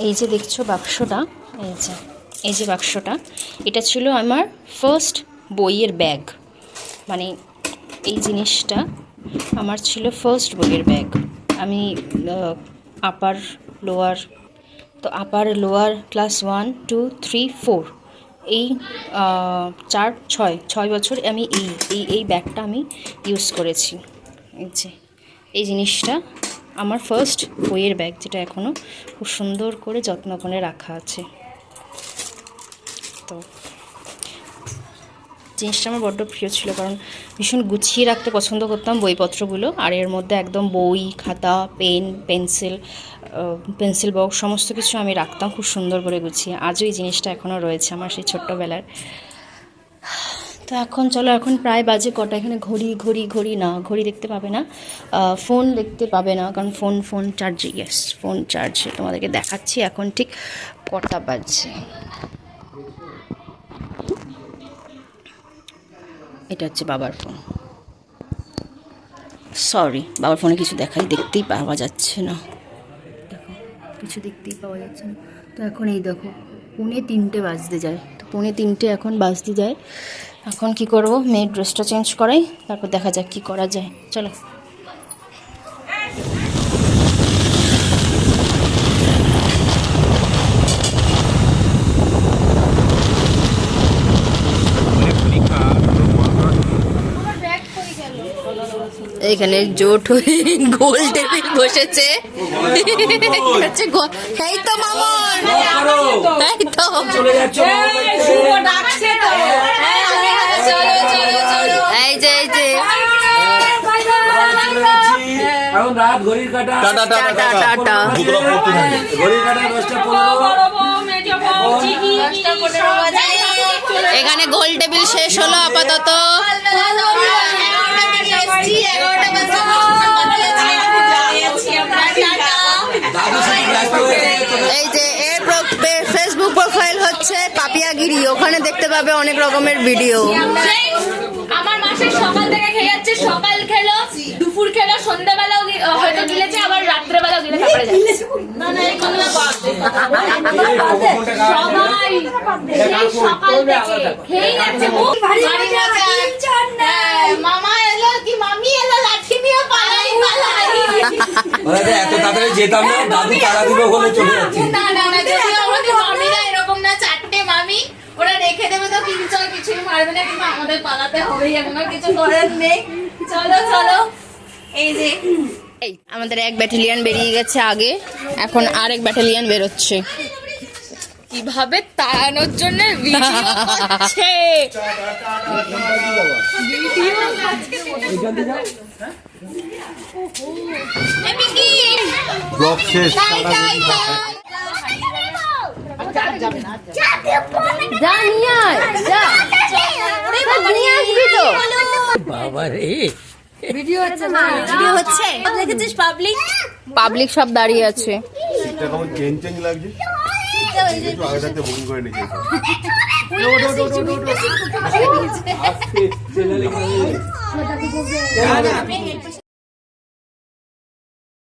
এই যে দেখছো বাক্সটা, এই যে বাক্সটা, এটা ছিল আমার ফার্স্ট বইয়ের ব্যাগ। মানে এই জিনিসটা আমার ছিল ফার্স্ট বইয়ের ব্যাগ। আমি আপার লোয়ার, তো আপার লোয়ার ক্লাস 1 2 3 4 এই 4 6 বছর আমি এই ব্যাগটা আমি ইউজ করেছি। এই জিনিসটা আমার ফার্স্ট বইয়ের ব্যাগ, যেটা এখনও খুব সুন্দর করে যত্ন করে রাখা আছে। তো জিনিসটা আমার বড্ড প্রিয় ছিল, কারণ ভীষণ গুছিয়ে রাখতে পছন্দ করতাম বইপত্রগুলো। আর এর মধ্যে একদম বই, খাতা, পেন, পেন্সিল বক্স সমস্ত কিছু আমি রাখতাম খুব সুন্দর করে গুছিয়ে। আজও এই জিনিসটা এখনও রয়েছে আমার সেই ছোট্টবেলার। তো এখন চলো, এখন প্রায় বাজে কটা, এখানে ঘড়ি না, ঘড়ি দেখতে পাবে না, ফোন দেখতে পাবে না, কারণ ফোন চার্জে, ফোন চার্জে। তোমাদেরকে দেখাচ্ছি এখন ঠিক কটা বাজছে। এটা হচ্ছে বাবার ফোন। সরি, বাবার ফোনে কিছু দেখতেই পাওয়া যাচ্ছে না। দেখো, কিছু দেখতেই পাওয়া যাচ্ছে না। তো এখন এই দেখো 2:45 বাজতে যায়। তো 2:45 এখন বাজতে যায়। এখন কি করব, মেয়ের ড্রেসটা চেঞ্জ করাই, তারপর দেখা যাক কি করা যায়। চলো। এখানে জোট হয়ে গোল টেবিল বসেছে। এই তো মামন, এই তো এই যে এখানে গোল টেবিল শেষ হলো আপাতত। এই যে এর ফেসবুক প্রোফাইল হচ্ছে পাপিয়াগিরি, ওখানে দেখতে পাবে অনেক রকমের ভিডিও। আমার মাসের সকাল থেকে খেয়ে যাচ্ছে, সকাল খেলো, দুপুর খেলো, সন্ধ্যাবেলাও হয়তো গিলেছে, আবার রাত্রেবেলাও গিলে তারপরে যাচ্ছে। না না, এই কথা সবাই সেই সকাল থেকে খেয়ে যাচ্ছে। মামা এলো কি মামি এলো, লাঠি নিয়ে পালাই। এত তাড়াতাড়ি যেতাম না, দাদু তাড়া দিবে বলে চলে যাচ্ছি। না আমাদের মামিরা এরকম না, 4টে মামি, ওরা রেখে দেবে তো কিছুই মারবে না, কিন্তু আমাদের পালাতে হবেই, এখন কিছু করার নেই। চলো। এই যে আমাদের এক ব্যাটালিয়ন বেরিয়ে গেছে আগে, এখন আরেক ব্যাটালিয়ন বেরোচ্ছে। কিভাবে তাড়ানোর জন্য ভিডিও করছে। ব্লগ শেষ। পাবলিক সব দাঁড়িয়ে আছে। চেঞ্জ লাগছে।